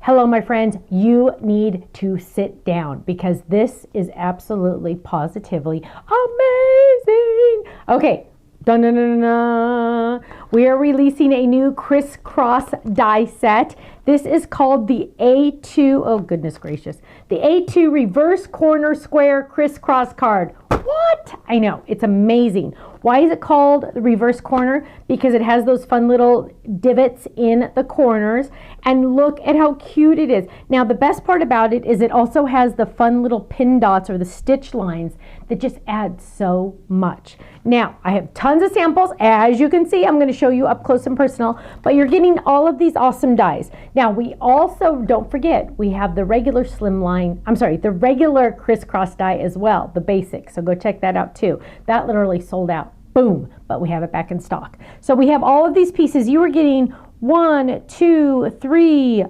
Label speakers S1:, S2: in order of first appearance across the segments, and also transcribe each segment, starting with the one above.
S1: Hello, my friends. You need to sit down because this is absolutely, positively amazing. Okay. Dun, dun, dun, dun, dun. We are releasing a new crisscross die set. This is called the A2, oh goodness gracious, the A2 reverse corner square crisscross card. What? I know, it's amazing. Why is it called the reverse corner? Because it has those fun little divots in the corners, and look at how cute it is. Now the best part about it is it also has the fun little pin dots or the stitch lines that just add so much. Now I have tons of samples. As you can see, I'm going to show you up close and personal, but you're getting all of these awesome dies. Now we also, don't forget, we have the regular Slimline, the regular crisscross die as well, the basic. So go check that out too. That literally sold out. Boom, but we have it back in stock. So we have all of these pieces. You are getting 1, 2, 3,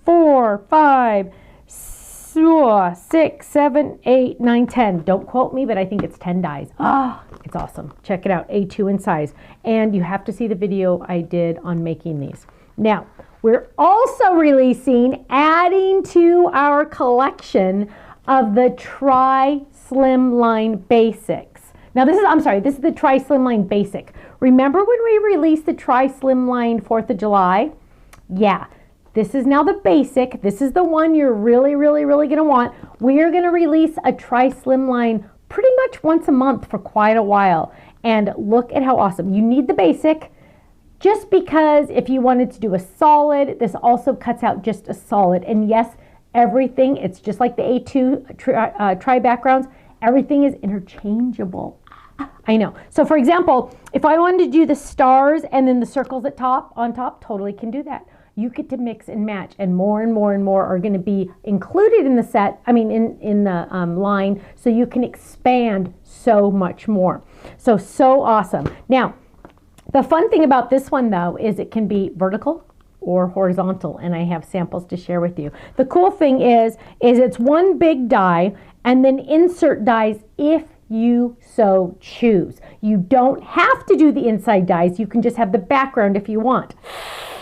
S1: 4, 5, 6, 7, 8, 9, 10. Don't quote me, but I think it's 10 dies. Ah, it's awesome. Check it out, A2 in size. And you have to see the video I did on making these. Now, we're also releasing, adding to our collection of the Slimline Basics. Now this is the Slimline Basic. Remember when we released the Slimline 4th of July? Yeah, this is now the Basic. This is the one you're really going to want. We are going to release a Slimline pretty much once a month for quite a while. And look at how awesome. You need the Basic just because if you wanted to do a solid, this also cuts out just a solid. And yes, everything, it's just like the A2 tri backgrounds. Everything is interchangeable. I know. So for example, if I wanted to do the stars and then the circles on top, totally can do that. You get to mix and match, and more are going to be included in the set, in the line, so you can expand so much more. So awesome. Now, the fun thing about this one though is it can be vertical or horizontal, and I have samples to share with you. The cool thing is it's one big die and then insert dies if you so choose. You don't have to do the inside dies. You can just have the background if you want.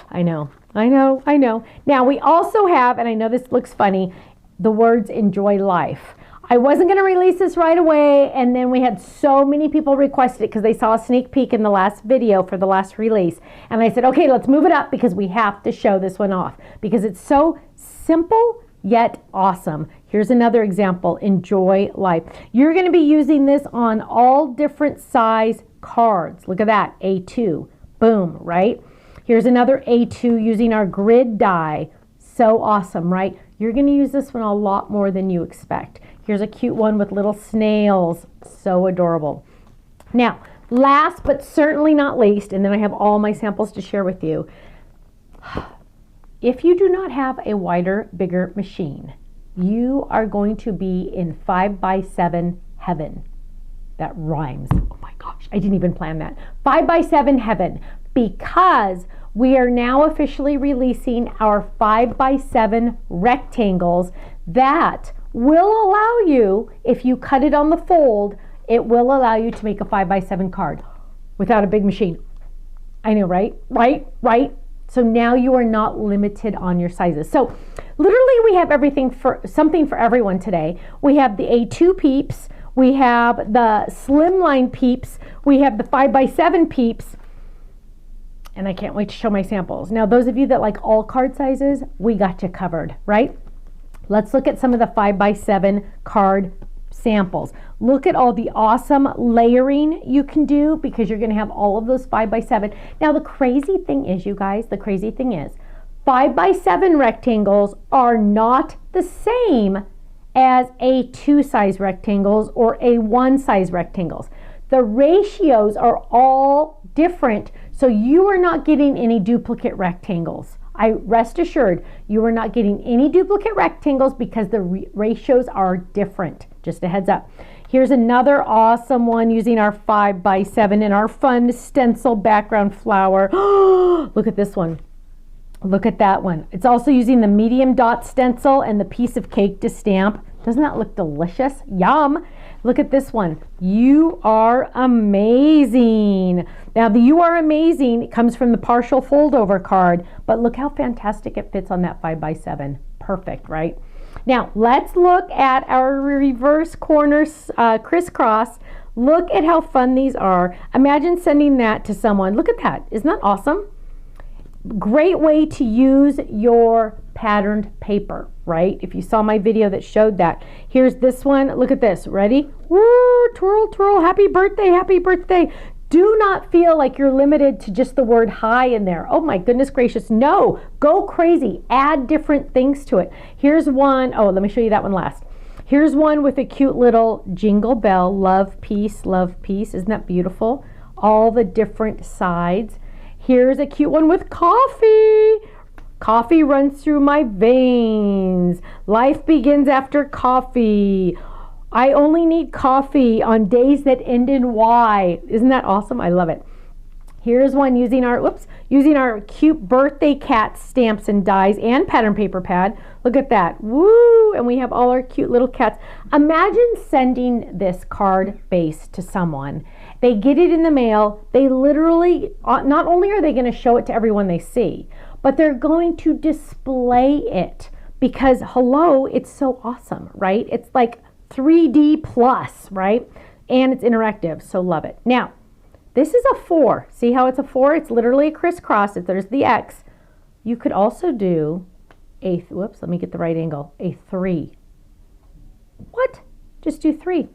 S1: I know. Now we also have, and I know this looks funny, the words enjoy life. I wasn't going to release this right away, and then we had so many people request it because they saw a sneak peek in the last video for the last release. And I said, okay, let's move it up because we have to show this one off because it's so simple yet awesome. Here's another example, enjoy life. You're going to be using this on all different size cards. Look at that, A2, boom, right? Here's another A2 using our grid die. So awesome, right? You're going to use this one a lot more than you expect. Here's a cute one with little snails. So adorable. Now, last but certainly not least, and then I have all my samples to share with you. If you do not have a wider, bigger machine, you are going to be in 5x7 heaven. That rhymes. Oh my gosh, I didn't even plan that. 5x7 heaven, because we are now officially releasing our 5x7 rectangles that will allow you, if you cut it on the fold, it will allow you to make a 5x7 card without a big machine. I know, right? Right? So now you are not limited on your sizes. So literally we have something for everyone today. We have the A2 peeps, we have the Slimline peeps, we have the 5x7 peeps, and I can't wait to show my samples. Now those of you that like all card sizes, we got you covered, right? Let's look at some of the 5x7 card samples. Look at all the awesome layering you can do because you're going to have all of those 5x7. Now the crazy thing is, you guys, 5x7 rectangles are not the same as A2 size rectangles or A1 size rectangles. The ratios are all different, so you are not getting any duplicate rectangles. Rest assured, you are not getting any duplicate rectangles because the ratios are different. Just a heads up. Here's another awesome one using our 5x7 and our fun stencil background flower. Look at this one. Look at that one. It's also using the medium dot stencil and the piece of cake to stamp. Doesn't that look delicious? Yum. Look at this one. You are amazing. Now the you are amazing comes from the partial fold over card, but look how fantastic it fits on that 5x7. Perfect, right? Now let's look at our reverse corners crisscross. Look at how fun these are. Imagine sending that to someone. Look at that. Isn't that awesome? Great way to use your patterned paper, right? If you saw my video that showed that. Here's this one. Look at this. Ready? Woo, twirl, twirl. Happy birthday, happy birthday. Do not feel like you're limited to just the word hi in there. Oh my goodness gracious. No, go crazy. Add different things to it. Here's one. Oh, let me show you that one last. Here's one with a cute little jingle bell. Love, peace, love, peace. Isn't that beautiful? All the different sides. Here's a cute one with coffee. Coffee runs through my veins. Life begins after coffee. I only need coffee on days that end in Y. Isn't that awesome? I love it. Here's one using our cute birthday cat stamps and dies and pattern paper pad. Look at that. Woo! And we have all our cute little cats. Imagine sending this card base to someone. They get it in the mail. They literally, not only are they going to show it to everyone they see, but they're going to display it because, hello, it's so awesome, right? It's like 3D plus, right? And it's interactive, so love it. Now, this is a 4. See how it's a 4? It's literally a crisscross. There's the X. You could also do a, whoops, let me get the right angle, a 3. What? Just do 3.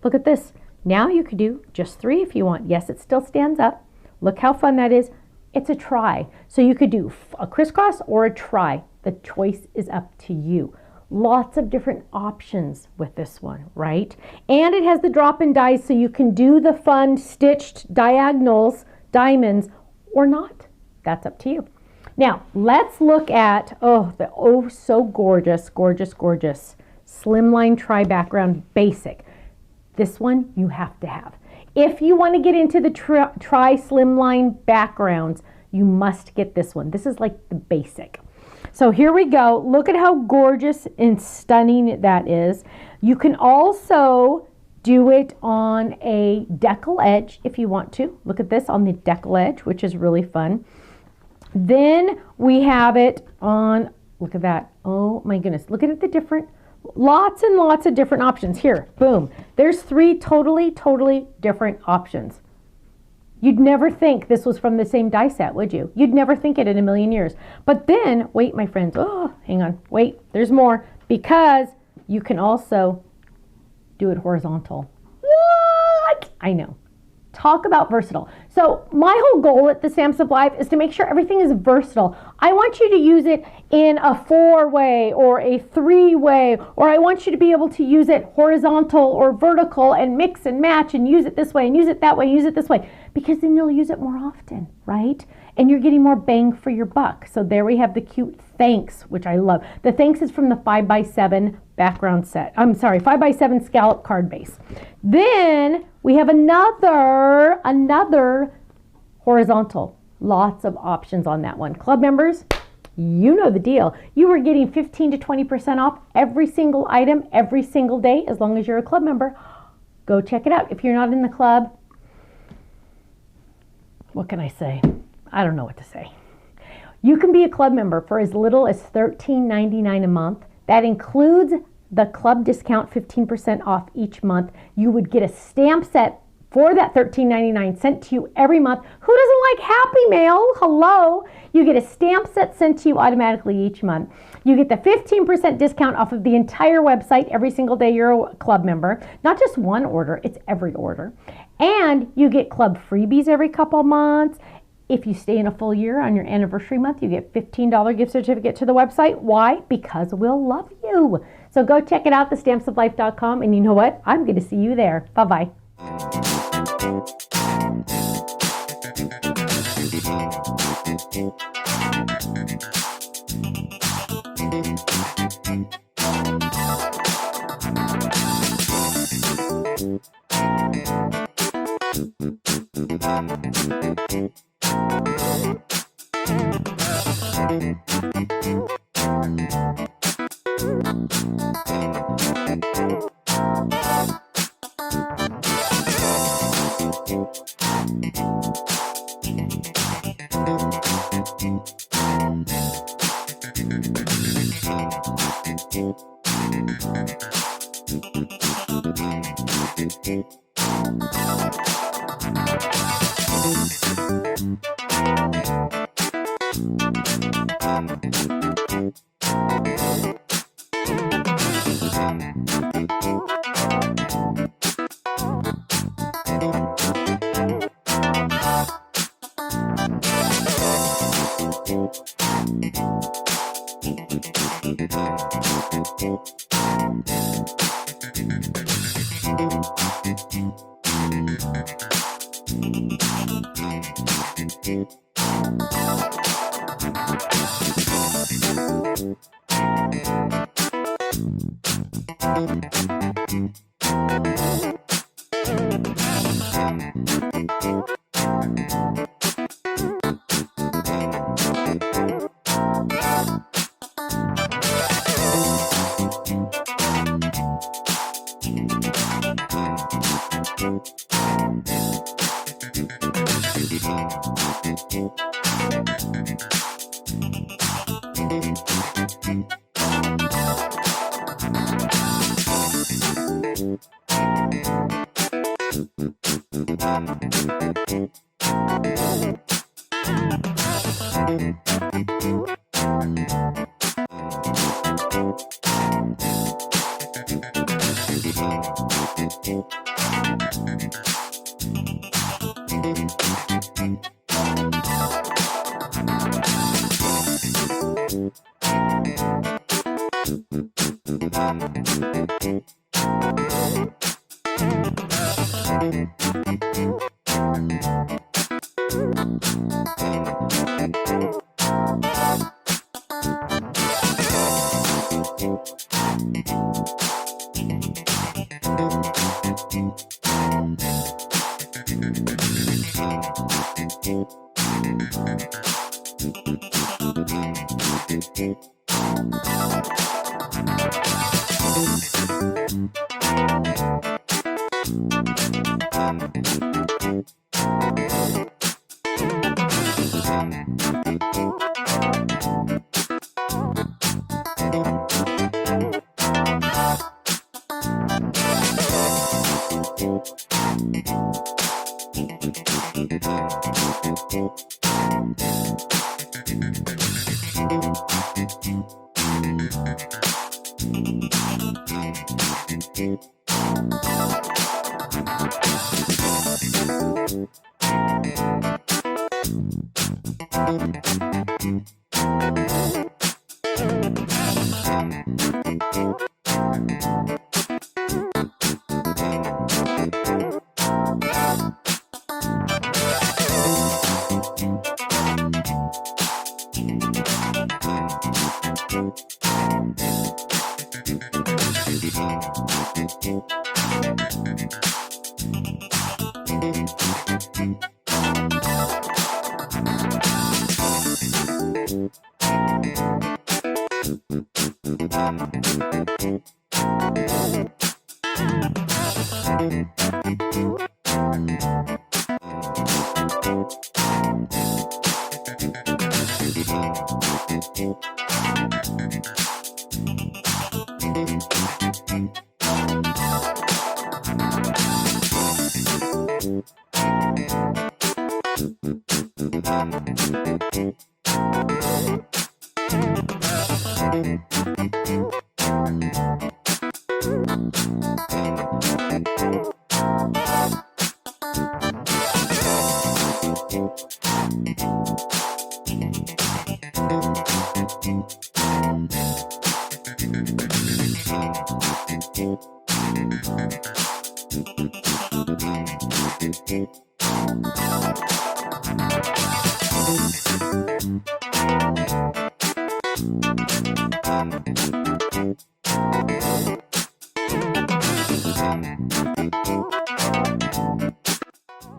S1: Look at this. Now you could do just 3 if you want. Yes, it still stands up. Look how fun that is. It's a try. So you could do a crisscross or a try. The choice is up to you. Lots of different options with this one, right? And it has the drop-in dies so you can do the fun stitched diagonals, diamonds, or not. That's up to you. Now, let's look at, the so gorgeous, gorgeous, gorgeous Slimline Tri-Background Basic. This one you have to have. If you want to get into the Tri-Slimline backgrounds, you must get this one. This is like the basic. So here we go. Look at how gorgeous and stunning that is. You can also do it on a decal edge if you want to. Look at this on the decal edge, which is really fun. Then we have it on, look at that. Oh my goodness. Look at the different, lots and lots of different options. Here, boom. There's 3 totally different options. You'd never think this was from the same die set, would you? You'd never think it in a million years. But then, wait, my friends, hang on, wait, there's more, because you can also do it horizontal. What? I know. Talk about versatile. So my whole goal at the Stamps of Life is to make sure everything is versatile. I want you to use it in a 4-way or a 3-way, or I want you to be able to use it horizontal or vertical and mix and match and use it this way and use it that way, use it this way, because then you'll use it more often, right? And you're getting more bang for your buck. So there we have the cute thanks, which I love. The thanks is from the 5x7 background set. I'm sorry, 5x7 scallop card base. Then we have another horizontal. Lots of options on that one. Club members, you know the deal. You are getting 15 to 20% off every single item, every single day, as long as you're a club member. Go check it out. If you're not in the club, what can I say? I don't know what to say. You can be a club member for as little as $13.99 a month. That includes the club discount, 15% off each month. You would get a stamp set for that $13.99 sent to you every month. Who doesn't like Happy Mail? Hello. You get a stamp set sent to you automatically each month. You get the 15% discount off of the entire website every single day you're a club member. Not just one order, it's every order. And you get club freebies every couple months. If you stay in a full year on your anniversary month, you get $15 gift certificate to the website. Why? Because we'll love you. So go check it out, thestampsoflife.com. And you know what? I'm going to see you there. Bye-bye.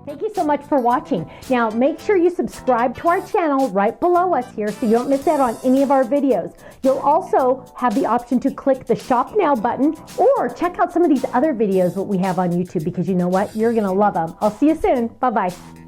S1: Thank you so much for watching. Now make sure you subscribe to our channel right below us here so you don't miss out on any of our videos. You'll also have the option to click the Shop Now button or check out some of these other videos that we have on YouTube, because you know what? You're going to love them. I'll see you soon. Bye-bye.